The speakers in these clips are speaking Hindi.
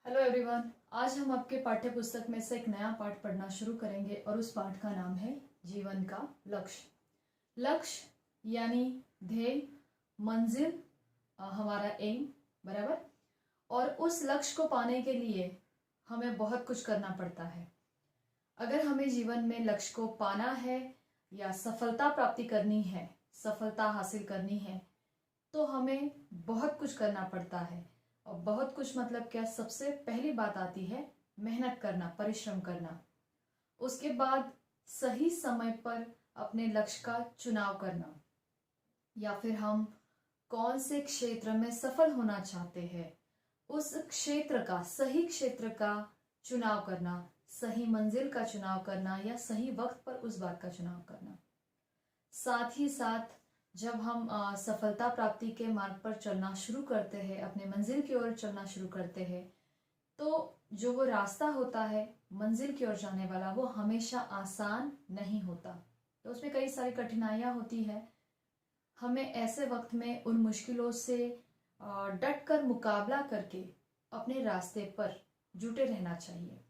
Hello everyone. आज हम आपके पाठ्य पुस्तक में से एक नया पाठ पढ़ना शुरू करेंगे और उस पाठ का नाम है जीवन का लक्ष्य। लक्ष्य यानी ध्येय, मंजिल, हमारा एम, बराबर। और उस लक्ष्य को पाने के लिए हमें बहुत कुछ करना पड़ता है। अगर हमें जीवन में लक्ष्य को पाना है या सफलता प्राप्ति करनी है, सफलता हासिल करनी है, तो हमें बहुत कुछ करना पड़ता है। और बहुत कुछ मतलब क्या? सबसे पहली बात आती है मेहनत करना, परिश्रम करना। उसके बाद सही समय पर अपने लक्ष्य का चुनाव करना, या फिर हम कौन से क्षेत्र में सफल होना चाहते हैं उस क्षेत्र का, सही क्षेत्र का चुनाव करना, सही मंजिल का चुनाव करना, या सही वक्त पर उस बात का चुनाव करना। साथ ही साथ जब हम सफलता प्राप्ति के मार्ग पर चलना शुरू करते हैं, अपने मंजिल की ओर चलना शुरू करते हैं, तो जो वो रास्ता होता है मंजिल की ओर जाने वाला, वो हमेशा आसान नहीं होता। तो उसमें कई सारी कठिनाइयां होती है। हमें ऐसे वक्त में उन मुश्किलों से डट कर मुकाबला करके अपने रास्ते पर जुटे रहना चाहिए।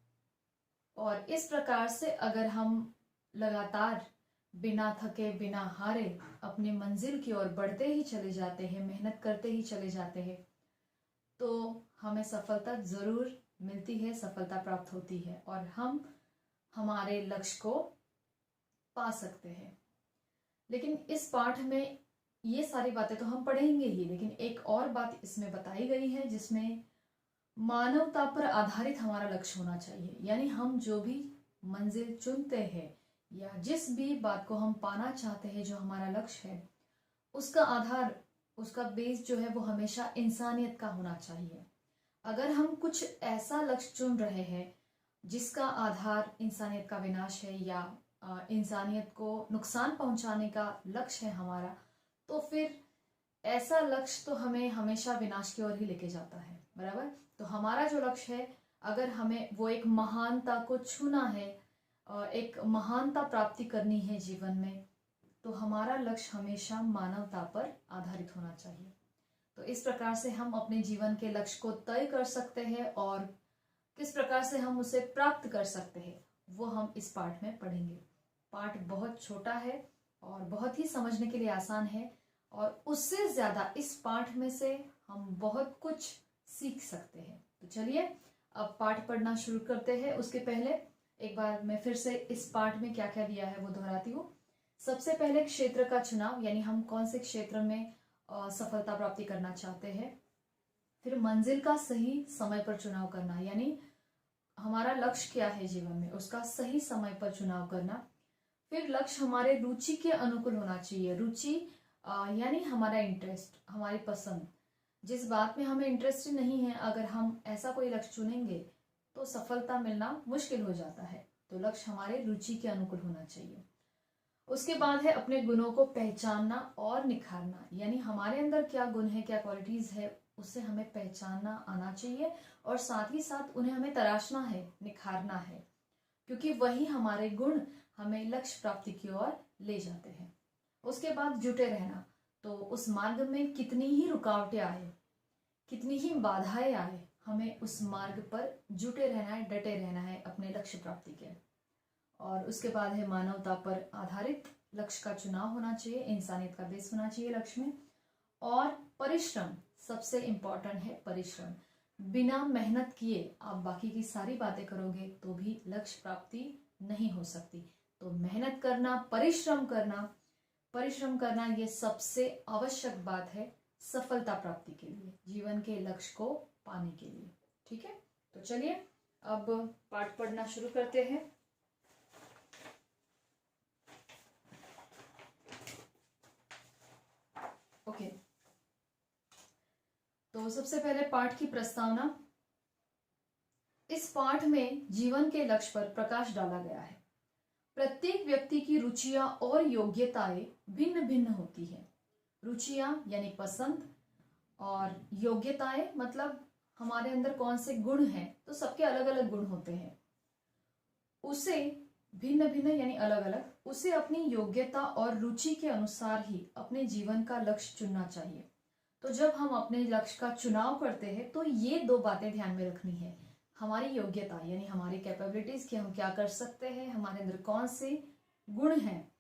और इस प्रकार से अगर हम लगातार बिना थके, बिना हारे अपनी मंजिल की ओर बढ़ते ही चले जाते हैं, मेहनत करते ही चले जाते हैं, तो हमें सफलता जरूर मिलती है, सफलता प्राप्त होती है और हम हमारे लक्ष्य को पा सकते हैं। लेकिन इस पाठ में ये सारी बातें तो हम पढ़ेंगे ही, लेकिन एक और बात इसमें बताई गई है जिसमें मानवता पर आधारित हमारा लक्ष्य होना चाहिए। यानी हम जो भी मंजिल चुनते हैं या जिस भी बात को हम पाना चाहते हैं, जो हमारा लक्ष्य है, उसका आधार, उसका बेस जो है वो हमेशा इंसानियत का होना चाहिए। अगर हम कुछ ऐसा लक्ष्य चुन रहे हैं जिसका आधार इंसानियत का विनाश है या इंसानियत को नुकसान पहुंचाने का लक्ष्य है हमारा, तो फिर ऐसा लक्ष्य तो हमें हमेशा विनाश की ओर ही लेके जाता है, बराबर। तो हमारा जो लक्ष्य है, अगर हमें वो एक महानता को छूना है, एक महानता प्राप्ति करनी है जीवन में, तो हमारा लक्ष्य हमेशा मानवता पर आधारित होना चाहिए। तो इस प्रकार से हम अपने जीवन के लक्ष्य को तय कर सकते हैं और किस प्रकार से हम उसे प्राप्त कर सकते हैं वो हम इस पाठ में पढ़ेंगे। पाठ बहुत छोटा है और बहुत ही समझने के लिए आसान है, और उससे ज्यादा इस पाठ में से हम बहुत कुछ सीख सकते हैं। तो चलिए अब पाठ पढ़ना शुरू करते हैं। उसके पहले एक बार मैं फिर से इस पाठ में क्या क्या दिया है वो दोहराती हूँ। सबसे पहले क्षेत्र का चुनाव, यानी हम कौन से क्षेत्र में सफलता प्राप्ति करना चाहते हैं। फिर मंजिल का सही समय पर चुनाव करना, यानी हमारा लक्ष्य क्या है जीवन में, उसका सही समय पर चुनाव करना। फिर लक्ष्य हमारे रुचि के अनुकूल होना चाहिए। रुचि यानी हमारा इंटरेस्ट, हमारी पसंद, जिस बात में हमें इंटरेस्ट नहीं है, अगर हम ऐसा कोई लक्ष्य चुनेंगे तो सफलता मिलना मुश्किल हो जाता है। तो लक्ष्य हमारे रुचि के अनुकूल होना चाहिए। उसके बाद है अपने गुणों को पहचानना और निखारना, यानी हमारे अंदर क्या गुण है, क्या क्वालिटीज है, उसे हमें पहचानना आना चाहिए और साथ ही साथ उन्हें हमें तराशना है, निखारना है, क्योंकि वही हमारे गुण हमें लक्ष्य प्राप्ति की ओर ले जाते हैं। उसके बाद जुटे रहना, तो उस मार्ग में कितनी ही रुकावटें आए, कितनी ही बाधाएं आए, हमें उस मार्ग पर जुटे रहना है, डटे रहना है अपने लक्ष्य प्राप्ति के। और उसके बाद है मानवता पर आधारित लक्ष्य का चुनाव होना चाहिए, इंसानियत का बेस होना चाहिए लक्ष्य में। और परिश्रम, सबसे इंपॉर्टेंट है परिश्रम। बिना मेहनत किए आप बाकी की सारी बातें करोगे तो भी लक्ष्य प्राप्ति नहीं हो सकती। तो मेहनत करना, परिश्रम करना ये सबसे आवश्यक बात है सफलता प्राप्ति के लिए, जीवन के लक्ष्य को पाने के लिए। ठीक है, तो चलिए अब पाठ पढ़ना शुरू करते हैं। ओके, तो सबसे पहले पाठ की प्रस्तावना। इस पाठ में जीवन के लक्ष्य पर प्रकाश डाला गया है। प्रत्येक व्यक्ति की रुचियां और योग्यताएं भिन्न भिन्न होती है। रुचियां यानी पसंद, और योग्यताएं मतलब हमारे अंदर कौन से गुण हैं, तो सबके अलग अलग गुण होते हैं। उसे भिन्न भिन्न यानी अलग अलग, उसे अपनी योग्यता और रुचि के अनुसार ही अपने जीवन का लक्ष्य चुनना चाहिए। तो जब हम अपने लक्ष्य का चुनाव करते हैं तो ये दो बातें ध्यान में रखनी है, हमारी योग्यता यानी हमारी कैपेबिलिटीज कि हम क्या कर सकते हैं, हमारे अंदर कौन से गुण हैं,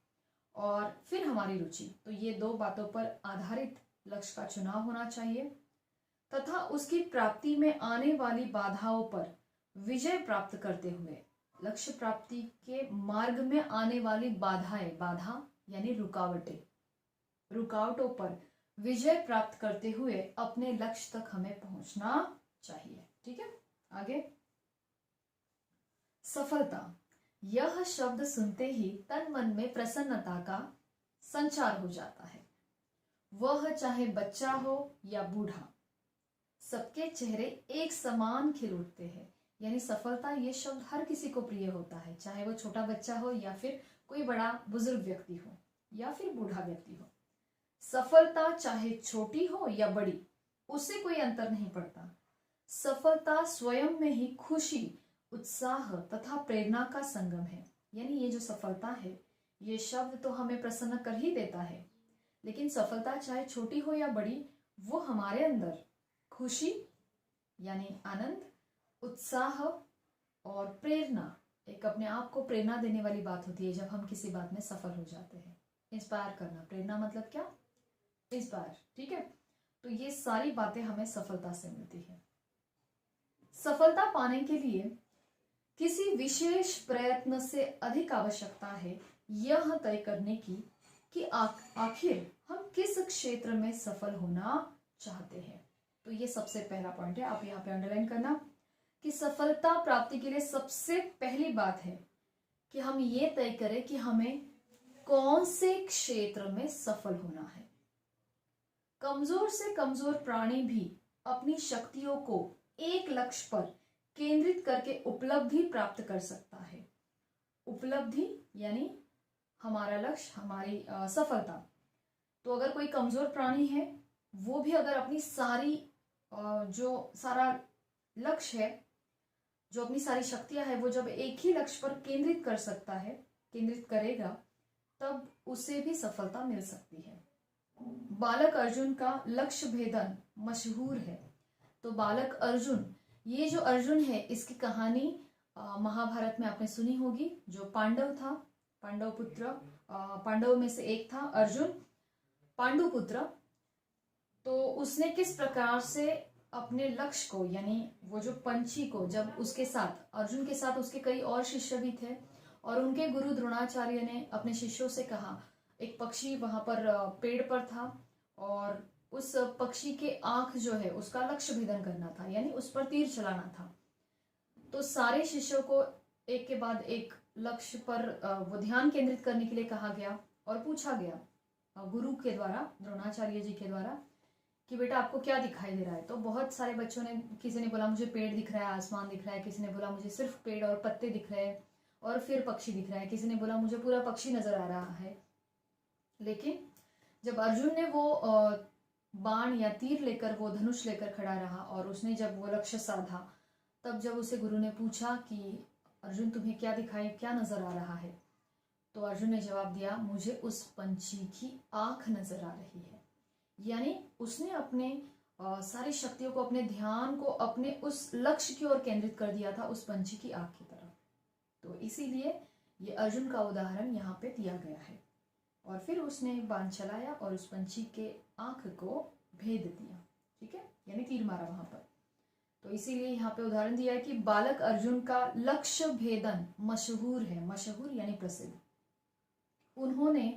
और फिर हमारी रुचि। तो ये दो बातों पर आधारित लक्ष्य का चुनाव होना चाहिए तथा उसकी प्राप्ति में आने वाली बाधाओं पर विजय प्राप्त करते हुए लक्ष्य प्राप्ति के मार्ग में आने वाली बाधाएं, बाधा यानी रुकावटें, रुकावटों पर विजय प्राप्त करते हुए अपने लक्ष्य तक हमें पहुंचना चाहिए। ठीक है, आगे। सफलता, यह शब्द सुनते ही तन मन में प्रसन्नता का संचार हो जाता है। वह चाहे बच्चा हो या बूढ़ा, सबके चेहरे एक समान खिल उठते हैं। यानी सफलता ये शब्द हर किसी को प्रिय होता है, चाहे वो छोटा बच्चा हो या फिर कोई बड़ा बुजुर्ग व्यक्ति हो या फिर बूढ़ा व्यक्ति हो। सफलता चाहे छोटी हो या बड़ी, उससे कोई अंतर नहीं पड़ता। सफलता स्वयं में ही खुशी, उत्साह तथा प्रेरणा का संगम है। यानी ये जो सफलता है, ये शब्द तो हमें प्रसन्न कर ही देता है, लेकिन सफलता चाहे छोटी हो या बड़ी, वो हमारे अंदर खुशी यानी आनंद, उत्साह और प्रेरणा, एक अपने आप को प्रेरणा देने वाली बात होती है जब हम किसी बात में सफल हो जाते हैं। इंस्पायर करना, प्रेरणा मतलब क्या, इंस्पायर। ठीक है, तो ये सारी बातें हमें सफलता से मिलती है। सफलता पाने के लिए किसी विशेष प्रयत्न से अधिक आवश्यकता है यह तय करने की कि आखिर हम किस क्षेत्र में सफल होना चाहते हैं। तो ये सबसे पहला पॉइंट है, आप यहाँ पे अंडरलाइन करना कि सफलता प्राप्ति के लिए सबसे पहली बात है कि हम ये तय करें कि हमें कौन से क्षेत्र में सफल होना है। कमजोर से कमजोर प्राणी भी अपनी शक्तियों को एक लक्ष्य पर केंद्रित करके उपलब्धि प्राप्त कर सकता है। उपलब्धि यानी हमारा लक्ष्य, हमारी सफलता। तो अगर कोई कमजोर प्राणी है, वो भी अगर अपनी सारी जो सारा लक्ष्य है, जो अपनी सारी शक्तियां है, वो जब एक ही लक्ष्य पर केंद्रित कर सकता है, केंद्रित करेगा, तब उसे भी सफलता मिल सकती है। बालक अर्जुन का लक्ष्य भेदन मशहूर है। तो बालक अर्जुन, ये जो अर्जुन है, इसकी कहानी महाभारत में आपने सुनी होगी। जो पांडव था, पांडव पुत्र, पांडव में से एक था अर्जुन, पांडुपुत्र। तो उसने किस प्रकार से अपने लक्ष्य को, यानी वो जो पंछी को, जब उसके साथ, अर्जुन के साथ उसके कई और शिष्य भी थे, और उनके गुरु द्रोणाचार्य ने अपने शिष्यों से कहा, एक पक्षी वहां पर पेड़ पर था और उस पक्षी के आंख जो है उसका लक्ष्य भेदन करना था, यानी उस पर तीर चलाना था। तो सारे शिष्यों को एक के बाद एक लक्ष्य पर वो ध्यान केंद्रित करने के लिए कहा गया और पूछा गया गुरु के द्वारा, द्रोणाचार्य जी के द्वारा, कि बेटा आपको क्या दिखाई दे रहा है। तो बहुत सारे बच्चों ने, किसी ने बोला मुझे पेड़ दिख रहा है, आसमान दिख रहा है, किसी ने बोला मुझे सिर्फ पेड़ और पत्ते दिख रहे हैं और फिर पक्षी दिख रहा है, किसी ने बोला मुझे पूरा पक्षी नजर आ रहा है। लेकिन जब अर्जुन ने वो बाण या तीर लेकर, वो धनुष लेकर खड़ा रहा और उसने जब वो लक्ष्य साधा, तब जब उसे गुरु ने पूछा कि अर्जुन तुम्हें क्या दिखाई, क्या नजर आ रहा है, तो अर्जुन ने जवाब दिया, मुझे उस पंछी की आंख नजर आ रही है। यानी उसने अपने सारी शक्तियों को, अपने ध्यान को अपने उस लक्ष्य की ओर केंद्रित कर दिया था, उस पंछी की आंख की तरफ। तो इसीलिए ये अर्जुन का उदाहरण यहाँ पे दिया गया है। और फिर उसने बाण चलाया और उस पंछी के आंख को भेद दिया। ठीक है, यानी तीर मारा वहां पर। तो इसीलिए यहाँ पे उदाहरण दिया है कि बालक अर्जुन का लक्ष्य भेदन मशहूर है। मशहूर यानी प्रसिद्ध। उन्होंने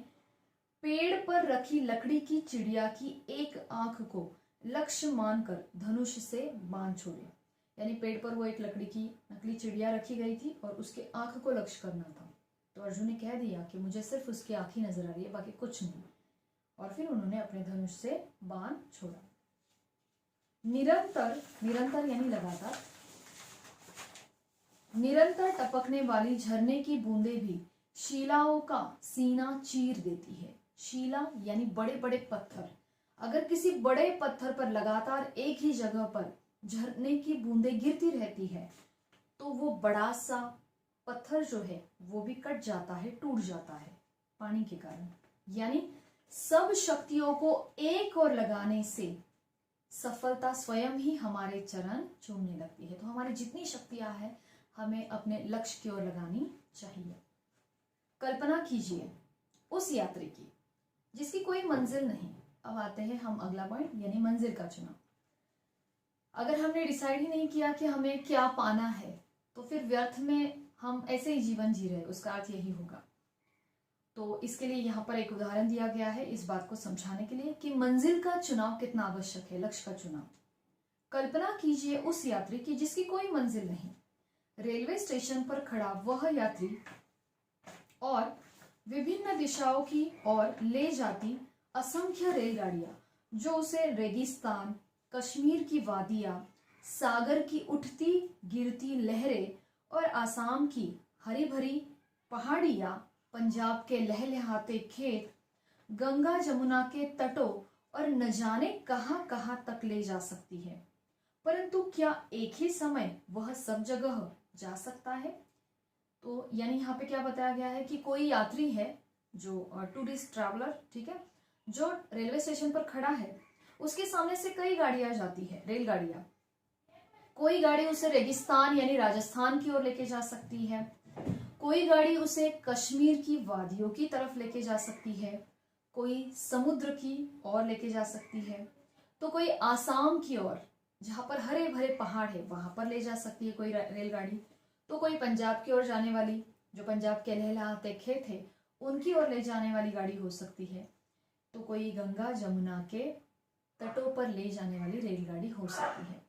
पेड़ पर रखी लकड़ी की चिड़िया की एक आंख को लक्ष्य मानकर धनुष से बाण छोड़े। यानी पेड़ पर वो एक लकड़ी की नकली चिड़िया रखी गई थी और उसके आंख को लक्ष्य करना था। तो अर्जुन ने कह दिया कि मुझे सिर्फ उसकी आंख ही नजर आ रही है, बाकी कुछ नहीं। और फिर उन्होंने अपने धनुष से बाण छोड़ा। निरंतर, निरंतर यानी लगातार, निरंतर टपकने वाली झरने की बूंदें भी शिलाओं का सीना चीर देती है। शिला यानी बड़े बड़े पत्थर। अगर किसी बड़े पत्थर पर लगातार एक ही जगह पर झरने की बूंदें गिरती रहती है, तो वो बड़ा सा पत्थर जो है वो भी कट जाता है, टूट जाता है पानी के कारण। यानी सब शक्तियों को एक ओर लगाने से सफलता स्वयं ही हमारे चरण चूमने लगती है। तो हमारी जितनी शक्तियां हैं हमें अपने लक्ष्य की ओर लगानी चाहिए। कल्पना कीजिए उस यात्री की जिसकी कोई मंजिल नहीं। अब आते हैं हम अगला पॉइंट, यानी मंजिल का चुनाव। अगर हमने डिसाइड ही नहीं किया कि हमें क्या पाना है तो फिर व्यर्थ में हम ऐसे ही जीवन जी रहे, उसका अर्थ यही होगा। तो इसके लिए यहाँ पर एक उदाहरण दिया गया है इस बात को समझाने के लिए कि मंजिल का चुनाव कितना आवश्यक है, लक्ष्य का चुनाव। कल्पना कीजिए उस यात्री की जिसकी कोई मंजिल नहीं। रेलवे स्टेशन पर खड़ा वह यात्री और विभिन्न दिशाओं की ओर ले जाती असंख्य रेलगाड़ियां जो उसे रेगिस्तान, कश्मीर की वादियां, सागर की उठती गिरती लहरें और आसाम की हरी भरी पहाड़ियां, पंजाब के लहलहाते खेत, गंगा जमुना के तटों और न जाने कहां कहां तक ले जा सकती है। परंतु क्या एक ही समय वह सब जगह जा सकता है? तो यानी यहाँ पे क्या बताया गया है कि कोई यात्री है जो टूरिस्ट ट्रैवलर, ठीक है, जो रेलवे स्टेशन पर खड़ा है, उसके सामने से कई गाड़ियां जाती है, रेलगाड़ियां। कोई गाड़ी उसे रेगिस्तान यानी राजस्थान की ओर लेके जा सकती है, कोई गाड़ी उसे कश्मीर की वादियों की तरफ लेके जा सकती है, कोई समुद्र की ओर लेके जा सकती है, तो कोई आसाम की ओर जहां पर हरे भरे पहाड़ है वहां पर ले जा सकती है कोई रेलगाड़ी, तो कोई पंजाब की ओर जाने वाली, जो पंजाब के लहलहाते खेत है उनकी ओर ले जाने वाली गाड़ी हो सकती है, तो कोई गंगा जमुना के तटों पर ले जाने वाली रेलगाड़ी हो सकती है,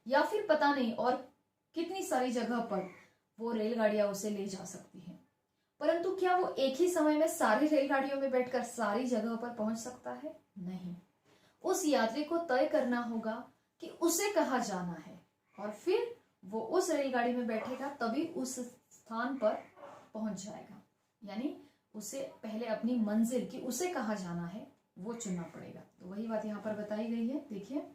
या फिर पता नहीं और कितनी सारी जगह पर वो रेलगाड़ियां उसे ले जा सकती हैं। परंतु क्या वो एक ही समय में सारी रेलगाड़ियों में बैठकर सारी जगहों पर पहुंच सकता है? नहीं। उस यात्री को तय करना होगा कि उसे कहाँ जाना है और फिर वो उस रेलगाड़ी में बैठेगा तभी उस स्थान पर पहुंच जाएगा। यानी उसे पहले अपनी मंजिल की उसे कहाँ जाना है वो चुनना पड़ेगा। तो वही बात यहाँ पर बताई गई है, देखिए।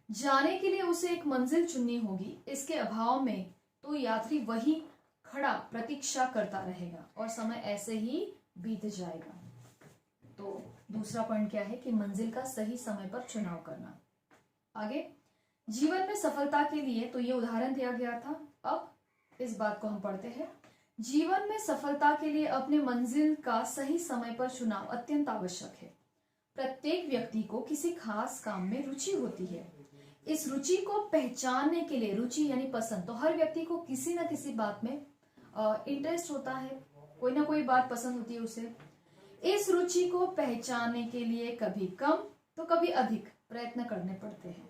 जाने के लिए उसे एक मंजिल चुननी होगी, इसके अभाव में तो यात्री वही खड़ा प्रतीक्षा करता रहेगा और समय ऐसे ही बीत जाएगा। तो दूसरा पॉइंट क्या है कि मंजिल का सही समय पर चुनाव करना। आगे जीवन में सफलता के लिए तो ये उदाहरण दिया गया था। अब इस बात को हम पढ़ते हैं। जीवन में सफलता के लिए अपने मंजिल का सही समय पर चुनाव अत्यंत आवश्यक है। प्रत्येक व्यक्ति को किसी खास काम में रुचि होती है। इस रुचि को पहचानने के लिए, रुचि यानी पसंद, तो हर व्यक्ति को किसी न किसी बात में इंटरेस्ट होता है, कोई ना कोई बात पसंद होती है उसे। इस रुचि को पहचानने के लिए कभी कम तो कभी अधिक प्रयत्न करने पड़ते हैं।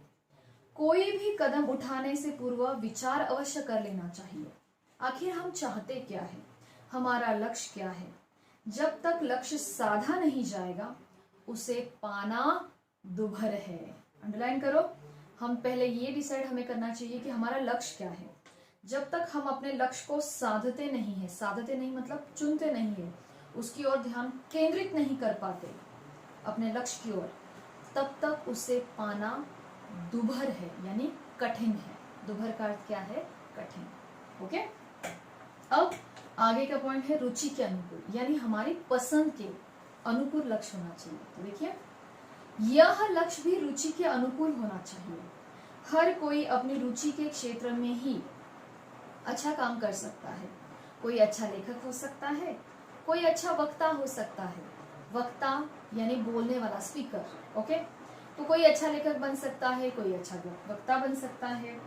कोई भी कदम उठाने से पूर्व विचार अवश्य कर लेना चाहिए। आखिर हम चाहते क्या है, हमारा लक्ष्य क्या है। जब तक लक्ष्य साधा नहीं जाएगा उसे पाना दुभर है। अंडरलाइन करो, हम पहले ये डिसाइड हमें करना चाहिए कि हमारा लक्ष्य क्या है। जब तक हम अपने लक्ष्य को साधते नहीं है, साधते नहीं मतलब चुनते नहीं है, उसकी ओर ध्यान केंद्रित नहीं कर पाते अपने लक्ष्य की ओर, तब तक उसे पाना दुभर है, यानी कठिन है। दुभर का अर्थ क्या है? कठिन। ओके, अब आगे का पॉइंट है रुचि के अनुकूल, यानी हमारी पसंद के अनुकूल लक्ष्य होना चाहिए। तो देखिए, यह लक्ष्य भी रुचि के अनुकूल होना चाहिए। हर कोई अपनी रुचि के क्षेत्र में ही अच्छा काम कर सकता है। कोई अच्छा लेखक हो सकता है, कोई अच्छा वक्ता हो सकता है। वक्ता यानी बोलने वाला, स्पीकर। ओके, तो कोई अच्छा लेखक बन सकता है, कोई अच्छा वक्ता बन सकता है।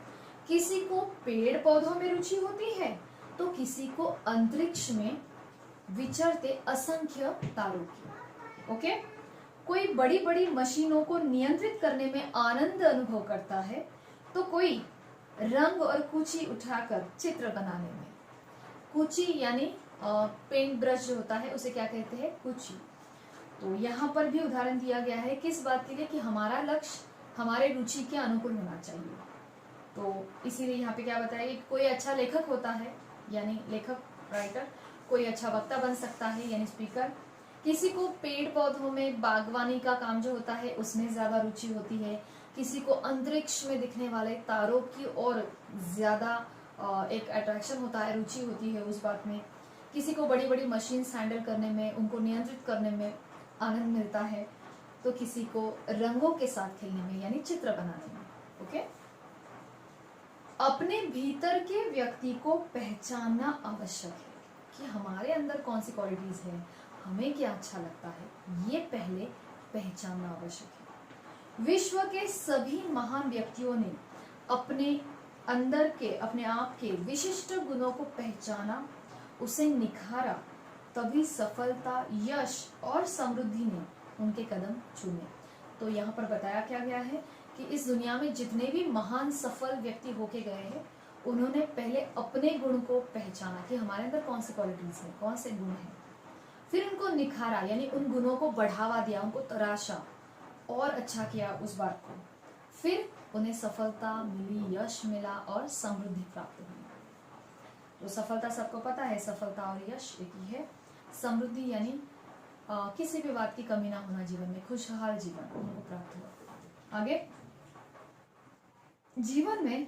किसी को पेड़ पौधों में रुचि होती है तो किसी को अंतरिक्ष में विचरते असंख्य तारों की। ओके, कोई बड़ी बड़ी मशीनों को नियंत्रित करने में आनंद अनुभव करता है तो कोई रंग और कुची उठाकर चित्र बनाने में। कुची यानी पेंट ब्रश जो होता है उसे क्या कहते हैं? कुची। तो यहाँ पर भी उदाहरण दिया गया है किस बात के लिए कि हमारा लक्ष्य हमारे रुचि के अनुकूल होना चाहिए। तो इसीलिए यहाँ पे क्या बताया कि कोई अच्छा लेखक होता है यानी लेखक, राइटर। कोई अच्छा वक्ता बन सकता है यानी स्पीकर। किसी को पेड़ पौधों में बागवानी का काम जो होता है उसमें ज्यादा रुचि होती है। किसी को अंतरिक्ष में दिखने वाले तारों की ओर ज्यादा एक अट्रैक्शन होता है, रुचि होती है उस बात में। किसी को बड़ी बड़ी मशीन्स हैंडल करने में, उनको नियंत्रित करने में आनंद मिलता है, तो किसी को रंगों के साथ खेलने में यानी चित्र बनाने में। ओके, अपने भीतर के व्यक्ति को पहचानना आवश्यक है कि हमारे अंदर कौन सी क्वालिटीज है, हमें क्या अच्छा लगता है, ये पहले पहचानना आवश्यक है। विश्व के सभी महान व्यक्तियों ने अपने अंदर के, अपने आप के विशिष्ट गुणों को पहचाना, उसे निखारा, तभी सफलता, यश और समृद्धि ने उनके कदम चूमे। तो यहाँ पर बताया क्या गया है कि इस दुनिया में जितने भी महान सफल व्यक्ति होके गए हैं, उन्होंने पहले अपने गुण को पहचाना कि हमारे अंदर कौन सी क्वालिटीज है, कौन से गुण हैं, फिर उनको निखारा यानी उन गुणों को बढ़ावा दिया, उनको तराशा और अच्छा किया उस बात को, फिर उन्हें सफलता मिली, यश मिला और समृद्धि प्राप्त हुई। तो सफलता सबको पता है, सफलता और यश एक ही है। समृद्धि यानी किसी भी बात की कमी ना होना, जीवन में खुशहाल जीवन उनको प्राप्त हुआ। आगे, जीवन में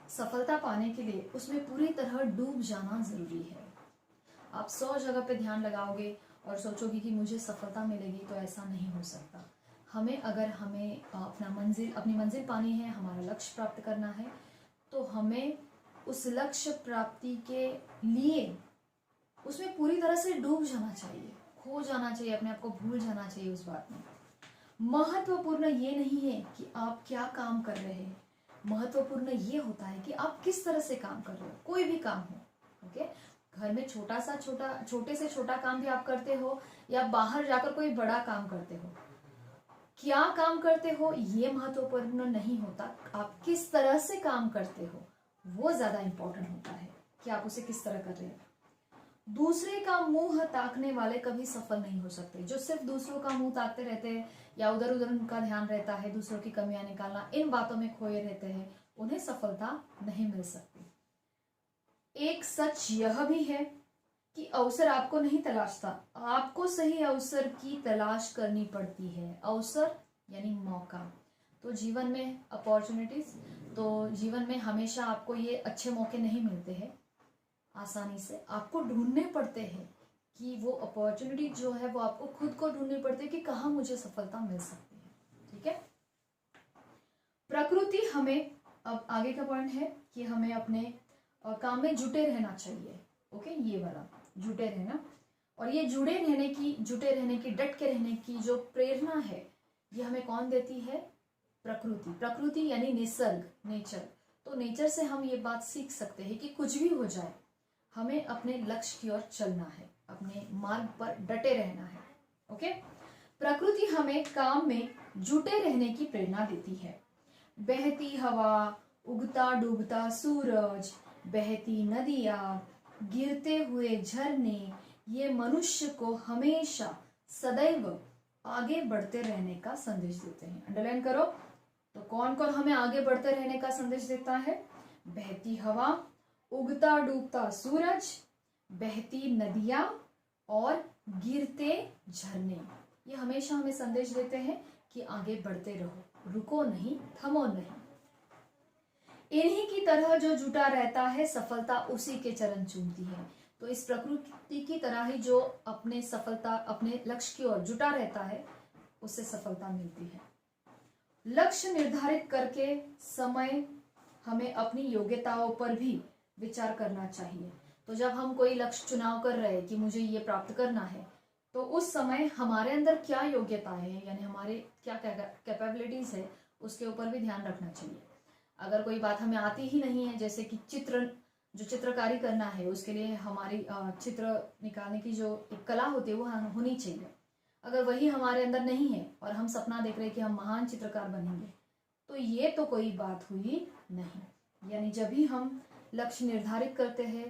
सफलता पाने के लिए उसमें पूरी तरह डूब जाना जरूरी है। आप 100 जगह पे ध्यान लगाओगे और सोचोगे कि मुझे सफलता मिलेगी, तो ऐसा नहीं हो सकता। हमें अपनी मंजिल पानी है, हमारा लक्ष्य प्राप्त करना है, तो हमें उस लक्ष्य प्राप्ति के लिए उसमें पूरी तरह से डूब जाना चाहिए, खो जाना चाहिए, अपने आप को भूल जाना चाहिए उस बात में। महत्वपूर्ण ये नहीं है कि आप क्या काम कर रहे हैं, महत्वपूर्ण ये होता है कि आप किस तरह से काम कर रहे हो। कोई भी काम हो, ओके, घर में छोटे से छोटा काम भी आप करते हो या बाहर जाकर कोई बड़ा काम करते हो, क्या काम करते हो ये महत्वपूर्ण नहीं होता, आप किस तरह से काम करते हो वो ज्यादा इंपॉर्टेंट होता है कि आप उसे किस तरह कर रहे हैं। दूसरे का मुंह ताकने वाले कभी सफल नहीं हो सकते। जो सिर्फ दूसरों का मुंह ताकते रहते हैं या उधर उधर उनका ध्यान रहता है, दूसरों की कमियां निकालना, इन बातों में खोए रहते हैं, उन्हें सफलता नहीं मिल सकती। एक सच यह भी है कि अवसर आपको नहीं तलाशता, आपको सही अवसर की तलाश करनी पड़ती है। अवसर यानी मौका। तो जीवन में अपॉर्चुनिटीज, तो जीवन में हमेशा आपको ये अच्छे मौके नहीं मिलते हैं आसानी से, आपको ढूंढने पड़ते हैं कि वो अपॉर्चुनिटी जो है वो आपको खुद को ढूंढनी पड़ती है कि कहाँ मुझे सफलता मिल सकती है। ठीक है, प्रकृति हमें, अब आगे का पॉइंट है कि हमें अपने काम में जुटे रहना चाहिए। ओके, ये वाला जुटे रहना, और ये जुटे रहने की डट के रहने की जो प्रेरणा है, ये हमें कौन देती है? प्रकृति यानी निसर्ग, नेचर। तो नेचर से हम ये बात सीख सकते हैं कि कुछ भी हो जाए, हमें अपने लक्ष्य की ओर चलना है, अपने मार्ग पर डटे रहना है। ओके, प्रकृति हमें काम में जुटे रहने की प्रेरणा देती है। बहती हवा, उगता डूबता सूरज, बहती नदियां, गिरते हुए झरने, ये मनुष्य को हमेशा सदैव आगे बढ़ते रहने का संदेश देते हैं। अंडरलाइन करो। तो कौन कौन हमें आगे बढ़ते रहने का संदेश देता है? बहती हवा, उगता डूबता सूरज, बहती नदियां और गिरते झरने, ये हमेशा हमें संदेश देते हैं कि आगे बढ़ते रहो, रुको नहीं, थमो नहीं। इन्हीं की तरह जो जुटा रहता है, सफलता उसी के चरण चूमती है। तो इस प्रकृति की तरह ही जो अपने लक्ष्य की ओर जुटा रहता है, उससे सफलता मिलती है। लक्ष्य निर्धारित करके समय हमें अपनी योग्यताओं पर भी विचार करना चाहिए। तो जब हम कोई लक्ष्य चुनाव कर रहे हैं कि मुझे ये प्राप्त करना है, तो उस समय हमारे अंदर क्या योग्यता है, यानी हमारे क्या कैपेबिलिटीज है, उसके ऊपर भी ध्यान रखना चाहिए। अगर कोई बात हमें आती ही नहीं है, जैसे कि चित्रकारी करना है, उसके लिए हमारी चित्र निकालने की जो एक कला होती है वो होनी चाहिए। अगर वही हमारे अंदर नहीं है और हम सपना देख रहे हैं कि हम महान चित्रकार बनेंगे, तो ये तो कोई बात हुई नहीं। यानी जब भी हम लक्ष्य निर्धारित करते हैं,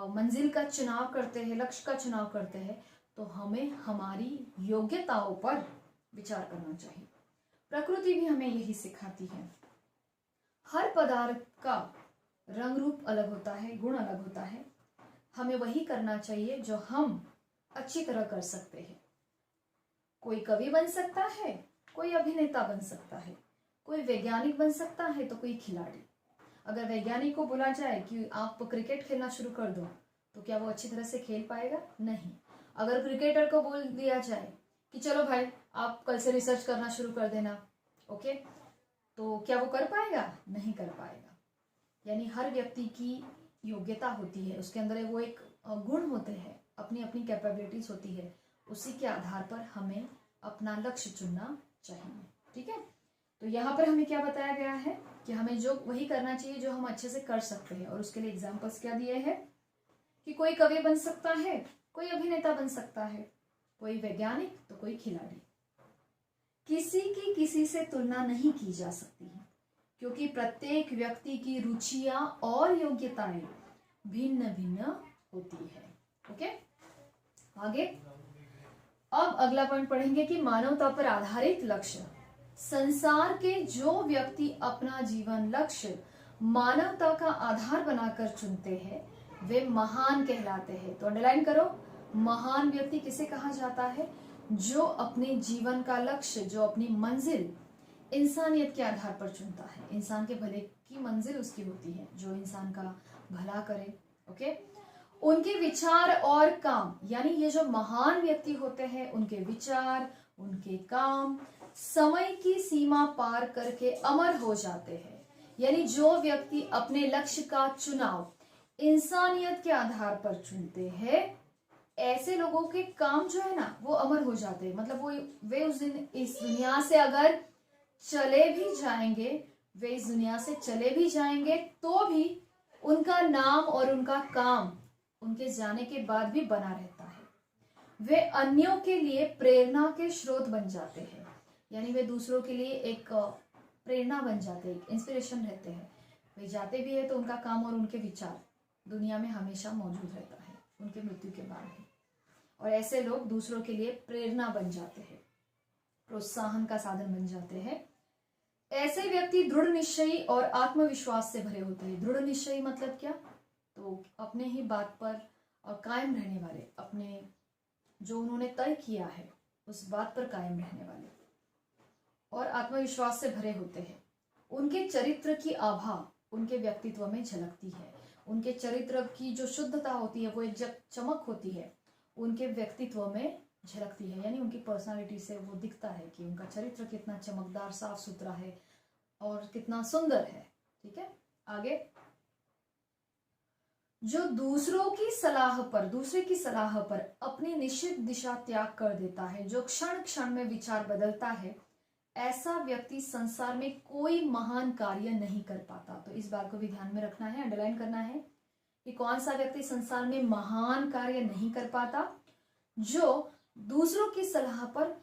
मंजिल का चुनाव करते हैं, लक्ष्य का चुनाव करते हैं, तो हमें हमारी योग्यताओं पर विचार करना चाहिए। प्रकृति भी हमें यही सिखाती है। हर पदार्थ का रंग रूप अलग होता है, गुण अलग होता है। हमें वही करना चाहिए जो हम अच्छी तरह कर सकते हैं। कोई कवि बन सकता है, कोई अभिनेता बन सकता है, कोई वैज्ञानिक बन सकता है, तो कोई खिलाड़ी। अगर वैज्ञानिक को बोला जाए कि आप क्रिकेट खेलना शुरू कर दो, तो क्या वो अच्छी तरह से खेल पाएगा? नहीं। अगर क्रिकेटर को बोल दिया जाए कि चलो भाई आप कल से रिसर्च करना शुरू कर देना, ओके, तो क्या वो कर पाएगा? नहीं कर पाएगा। यानी हर व्यक्ति की योग्यता होती है, उसके अंदर वो एक गुण होते हैं, अपनी अपनी कैपेबिलिटीज होती है, उसी के आधार पर हमें अपना लक्ष्य चुनना चाहिए। ठीक है, तो यहाँ पर हमें क्या बताया गया है कि हमें जो वही करना चाहिए जो हम अच्छे से कर सकते हैं। और उसके लिए एग्जाम्पल्स क्या दिए हैं कि कोई कवि बन सकता है, कोई अभिनेता बन सकता है, कोई वैज्ञानिक तो कोई खिलाड़ी। किसी की किसी से तुलना नहीं की जा सकती है, क्योंकि प्रत्येक व्यक्ति की रुचियां और योग्यताएं भिन्न भिन्न होती है। ओके, आगे अब अगला पॉइंट पढ़ेंगे कि मानवता पर आधारित लक्ष्य। संसार के जो व्यक्ति अपना जीवन लक्ष्य मानवता का आधार बनाकर चुनते हैं वे महान कहलाते हैं। तो अंडरलाइन करो, महान व्यक्ति किसे कहा जाता है? जो अपने जीवन का लक्ष्य, जो अपनी मंजिल इंसानियत के आधार पर चुनता है। इंसान के भले की मंजिल उसकी होती है, जो इंसान का भला करे। ओके, उनके विचार और काम, यानी ये जो महान व्यक्ति होते हैं उनके विचार, उनके काम समय की सीमा पार करके अमर हो जाते हैं। यानी जो व्यक्ति अपने लक्ष्य का चुनाव इंसानियत के आधार पर चुनते हैं, ऐसे लोगों के काम जो है ना वो अमर हो जाते हैं। मतलब वे उस दिन इस दुनिया से अगर चले भी जाएंगे, वे इस दुनिया से चले भी जाएंगे तो भी उनका नाम और उनका काम उनके जाने के बाद भी बना रहता है। वे अन्यों के लिए प्रेरणा के स्रोत बन जाते हैं, यानी वे दूसरों के लिए एक प्रेरणा बन जाते हैं, इंस्पिरेशन रहते हैं। वे जाते भी है तो उनका काम और उनके विचार दुनिया में हमेशा मौजूद रहता है उनके मृत्यु के बाद भी। और ऐसे लोग दूसरों के लिए प्रेरणा बन जाते हैं, प्रोत्साहन का साधन बन जाते हैं। ऐसे व्यक्ति दृढ़ निश्चयी और आत्मविश्वास से भरे होते हैं। दृढ़ निश्चयी मतलब क्या? तो अपने ही बात पर कायम रहने वाले, अपने जो उन्होंने तय किया है उस बात पर कायम रहने वाले, और आत्मविश्वास से भरे होते हैं। उनके चरित्र की आभा उनके व्यक्तित्व में झलकती है। उनके चरित्र की जो शुद्धता होती है, वो एक चमक होती है, उनके व्यक्तित्व में झलकती है। यानी उनकी पर्सनालिटी से वो दिखता है कि उनका चरित्र कितना चमकदार, साफ सुथरा है और कितना सुंदर है। ठीक है, आगे जो दूसरे की सलाह पर अपनी निश्चित दिशा त्याग कर देता है, जो क्षण क्षण में विचार बदलता है, ऐसा व्यक्ति संसार में कोई महान कार्य नहीं कर पाता। तो इस बात को भी ध्यान में रखना है, अंडरलाइन करना है कि कौन सा व्यक्ति संसार में महान कार्य नहीं कर पाता? जो दूसरों की सलाह पर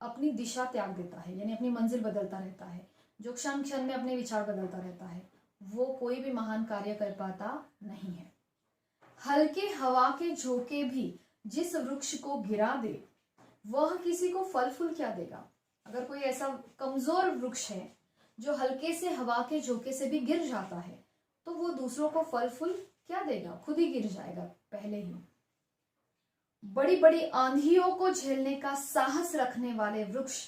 अपनी दिशा त्याग देता है, यानी अपनी मंजिल बदलता रहता है, जो क्षण क्षण में अपने विचार बदलता रहता है, वो कोई भी महान कार्य कर पाता नहीं है। हल्के हवा के झोंके भी जिस वृक्ष को गिरा दे, वह किसी को फल फूल क्या देगा? अगर कोई ऐसा कमजोर वृक्ष है जो हल्के से हवा के झोंके से भी गिर जाता है, तो वो दूसरों को फल फूल क्या देगा? खुद ही गिर जाएगा पहले ही। बड़ी बड़ी आंधियों को झेलने का साहस रखने वाले वृक्ष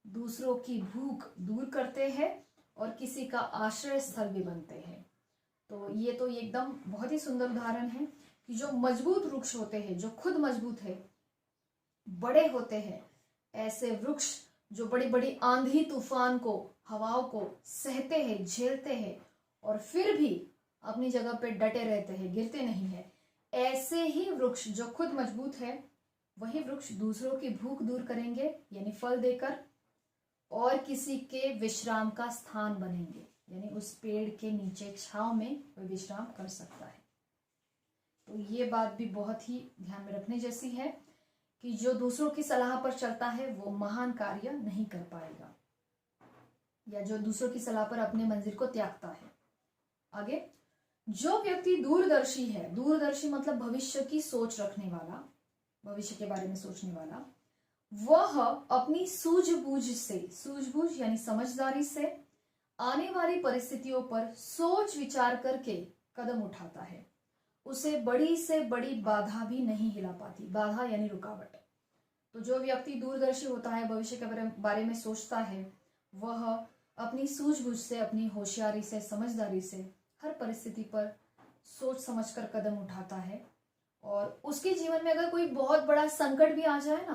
दूसरों की भूख दूर करते हैं और किसी का आश्रय स्थल भी बनते हैं। तो ये एकदम बहुत ही सुंदर उदाहरण है कि जो मजबूत वृक्ष होते हैं, जो खुद मजबूत है, बड़े होते हैं, ऐसे वृक्ष जो बड़ी बड़ी आंधी तूफान को, हवाओं को सहते हैं, झेलते हैं और फिर भी अपनी जगह पे डटे रहते हैं, गिरते नहीं है। ऐसे ही वृक्ष जो खुद मजबूत है, वही वृक्ष दूसरों की भूख दूर करेंगे, यानी फल देकर, और किसी के विश्राम का स्थान बनेंगे, यानी उस पेड़ के नीचे छांव में वह विश्राम कर सकता है। तो ये बात भी बहुत ही ध्यान में रखने जैसी है कि जो दूसरों की सलाह पर चलता है वो महान कार्य नहीं कर पाएगा, या जो दूसरों की सलाह पर अपने मंजिल को त्यागता है। आगे, जो व्यक्ति दूरदर्शी है, दूरदर्शी मतलब भविष्य की सोच रखने वाला, भविष्य के बारे में सोचने वाला, वह अपनी सूझबूझ यानी समझदारी से आने वाली परिस्थितियों पर सोच विचार करके कदम उठाता है। उसे बड़ी से बड़ी बाधा भी नहीं हिला पाती। बाधा यानी रुकावट। तो जो व्यक्ति दूरदर्शी होता है, भविष्य के बारे में सोचता है, वह अपनी सूझबूझ से, अपनी होशियारी से, समझदारी से हर परिस्थिति पर सोच समझकर कदम उठाता है और उसके जीवन में अगर कोई बहुत बड़ा संकट भी आ जाए ना,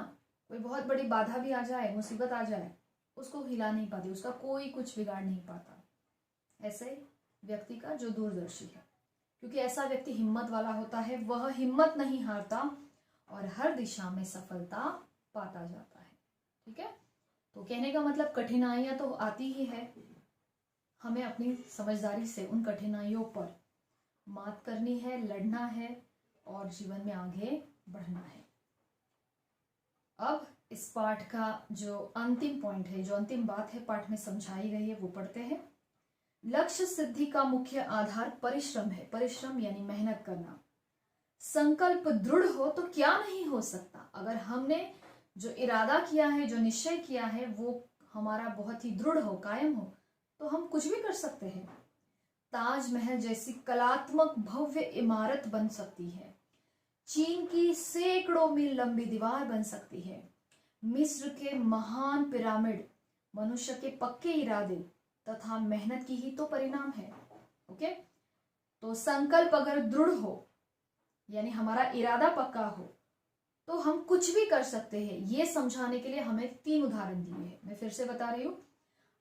कोई बहुत बड़ी बाधा भी आ जाए, मुसीबत आ जाए, उसको हिला नहीं पाती, उसका कोई कुछ बिगाड़ नहीं पाता। ऐसे व्यक्ति का जो दूरदर्शी है, क्योंकि ऐसा व्यक्ति हिम्मत वाला होता है, वह हिम्मत नहीं हारता और हर दिशा में सफलता पाता जाता है। ठीक है, तो कहने का मतलब कठिनाइयां तो आती ही है, हमें अपनी समझदारी से उन कठिनाइयों पर मात करनी है, लड़ना है और जीवन में आगे बढ़ना है। अब इस पाठ का जो अंतिम पॉइंट है, जो अंतिम बात है पाठ में समझाई गई है, वो पढ़ते हैं। लक्ष्य सिद्धि का मुख्य आधार परिश्रम है। परिश्रम यानी मेहनत करना। संकल्प दृढ़ हो तो क्या नहीं हो सकता। अगर हमने जो इरादा किया है, जो निश्चय किया है, वो हमारा बहुत ही दृढ़ हो, कायम हो, तो हम कुछ भी कर सकते हैं। ताजमहल जैसी कलात्मक भव्य इमारत बन सकती है। चीन की सैकड़ों मील लंबी दीवार बन सकती है। मिस्र के महान पिरामिड मनुष्य के पक्के इरादे तथा मेहनत की ही तो परिणाम है। ओके, तो संकल्प अगर दृढ़ हो यानी हमारा इरादा पक्का हो तो हम कुछ भी कर सकते हैं। ये समझाने के लिए हमें 3 उदाहरण दिए हैं। मैं फिर से बता रही हूं,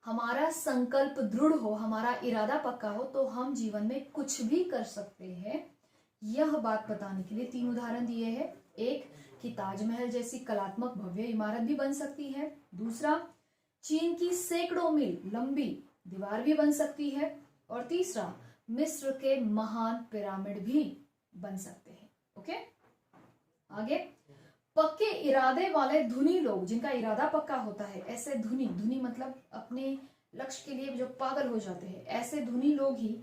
हमारा संकल्प दृढ़ हो, हमारा इरादा पक्का हो तो हम जीवन में कुछ भी कर सकते हैं। यह बात बताने के लिए 3 उदाहरण दिए हैं। एक कि ताजमहल जैसी कलात्मक भव्य इमारत भी बन सकती है। दूसरा, चीन की सैकड़ों मील लंबी दीवार भी बन सकती है। और तीसरा, मिस्र के महान पिरामिड भी बन सकते हैं। ओके, आगे, पक्के इरादे वाले धुनी लोग, जिनका इरादा पक्का होता है, ऐसे धुनी मतलब अपने लक्ष्य के लिए जो पागल हो जाते हैं, ऐसे धुनी लोग ही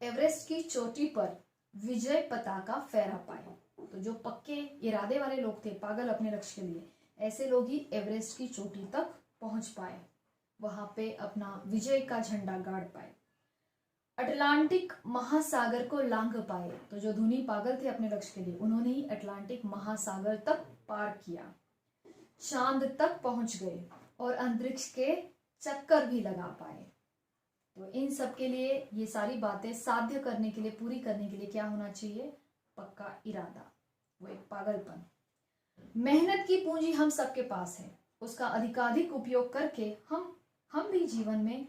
एवरेस्ट की चोटी पर विजय पताका फहरा पाए। तो जो पक्के इरादे वाले लोग थे, पागल अपने लक्ष्य के लिए, ऐसे लोग ही एवरेस्ट की चोटी तक पहुंच पाए, वहां पे अपना विजय का झंडा गाड़ पाए। अटलांटिक महासागर को लांघ पाए। तो जो धुनी पागल थे अपने लक्ष्य के लिए, उन्होंने ही अटलांटिक महासागर तक पार किया, चांद तक पहुंच गए और अंतरिक्ष के चक्कर भी लगा पाए। तो इन सब के लिए, ये सारी बातें साध्य करने के लिए, पूरी करने के लिए क्या होना चाहिए? पक्का इरादा, वो एक पागलपन। मेहनत की पूंजी हम सबके पास है, उसका अधिकाधिक उपयोग करके हम भी जीवन में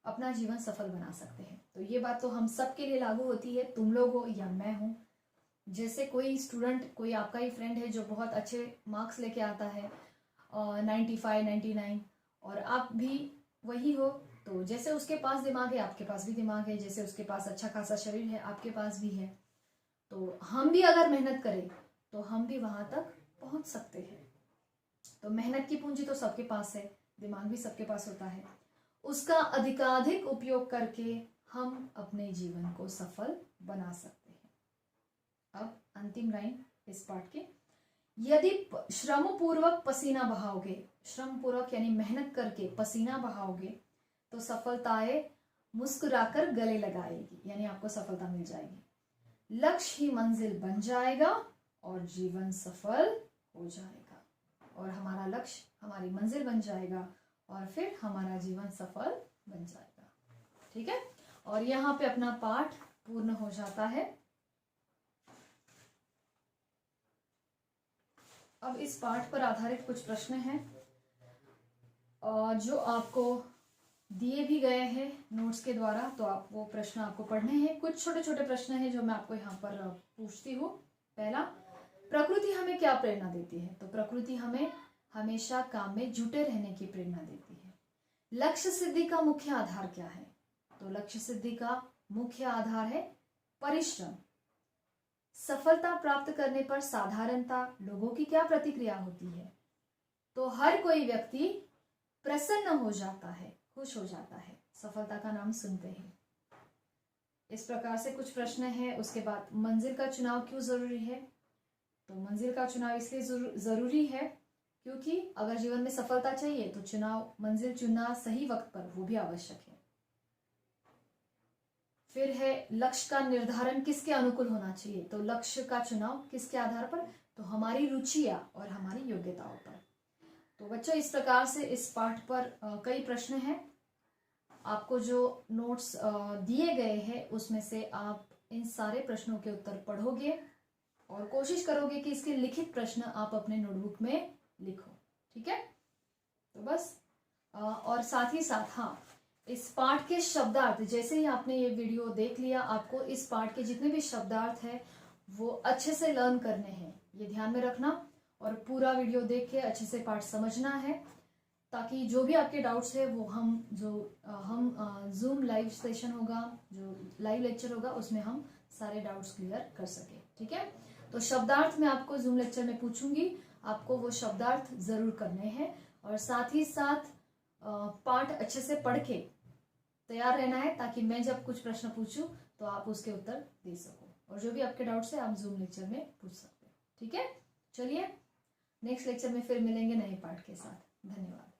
अपना जीवन सफल बना सकते हैं। तो ये बात तो हम सब के लिए लागू होती है, तुम लोग हो या मैं हूं। जैसे कोई स्टूडेंट, कोई आपका ही फ्रेंड है जो बहुत अच्छे मार्क्स लेके आता है 95, 99, और आप भी वही हो, तो जैसे उसके पास दिमाग है आपके पास भी दिमाग है, जैसे उसके पास अच्छा खासा शरीर है आपके पास भी है। तो हम भी अगर मेहनत करें तो हम भी वहां तक पहुंच सकते हैं। तो मेहनत की पूंजी तो सबके पास है, दिमाग भी सबके पास होता है, उसका अधिकाधिक उपयोग करके हम अपने जीवन को सफल बना सकते हैं। अब अंतिम लाइन इस पाठ की, यदि श्रम पूर्वक पसीना बहाओगे, श्रम पूर्वक यानी मेहनत करके पसीना बहाओगे, तो सफलताएं मुस्कुराकर गले लगाएगी, यानी आपको सफलता मिल जाएगी। लक्ष्य ही मंजिल बन जाएगा और जीवन सफल हो जाएगा, और हमारा लक्ष्य हमारी मंजिल बन जाएगा और फिर हमारा जीवन सफल बन जाएगा। ठीक है, और यहाँ पे अपना पाठ पूर्ण हो जाता है। अब इस पाठ पर आधारित कुछ प्रश्न हैं जो आपको दिए भी गए हैं नोट्स के द्वारा, तो आप वो प्रश्न आपको पढ़ने हैं। कुछ छोटे छोटे प्रश्न हैं जो मैं आपको यहाँ पर पूछती हूँ। पहला, प्रकृति हमें क्या प्रेरणा देती है? तो प्रकृति हमें हमेशा काम में जुटे रहने की प्रेरणा देती है। लक्ष्य सिद्धि का मुख्य आधार क्या है? तो लक्ष्य सिद्धि का मुख्य आधार है परिश्रम। सफलता प्राप्त करने पर साधारणता लोगों की क्या प्रतिक्रिया होती है? तो हर कोई व्यक्ति प्रसन्न हो जाता है, खुश हो जाता है सफलता का नाम सुनते हैं। इस प्रकार से कुछ प्रश्न हैं। उसके बाद, मंजिल का चुनाव क्यों जरूरी है? तो मंजिल का चुनाव इसलिए जरूरी है क्योंकि अगर जीवन में सफलता चाहिए तो चुनाव, मंजिल चुनना सही वक्त पर, वो भी आवश्यक है। फिर है, लक्ष्य का निर्धारण किसके अनुकूल होना चाहिए? तो लक्ष्य का चुनाव किसके आधार पर? तो हमारी रुचियां और हमारी योग्यताओं पर। तो बच्चों, इस प्रकार से इस पाठ पर कई प्रश्न हैं। आपको जो नोट्स दिए गए हैं उसमें से आप इन सारे प्रश्नों के उत्तर पढ़ोगे और कोशिश करोगे कि इसके लिखित प्रश्न आप अपने नोटबुक में लिखो। ठीक है, तो बस और साथ ही साथ हाँ, इस पाठ के शब्दार्थ, जैसे ही आपने ये वीडियो देख लिया, आपको इस पाठ के जितने भी शब्दार्थ है वो अच्छे से लर्न करने हैं, ये ध्यान में रखना। और पूरा वीडियो देख के अच्छे से पाठ समझना है, ताकि जो भी आपके डाउट्स है वो हम जूम लाइव सेशन होगा, जो लाइव लेक्चर होगा, उसमें हम सारे डाउट्स क्लियर कर सके। ठीक है, तो शब्दार्थ मैं आपको जूम लेक्चर में पूछूंगी, आपको वो शब्दार्थ जरूर करने हैं। और साथ ही साथ पाठ अच्छे से पढ़ के तैयार रहना है, ताकि मैं जब कुछ प्रश्न पूछूं तो आप उसके उत्तर दे सको। और जो भी आपके डाउट्स है आप जूम लेक्चर में पूछ सकते हो। ठीक है, चलिए नेक्स्ट लेक्चर में फिर मिलेंगे नए पाठ के साथ। धन्यवाद।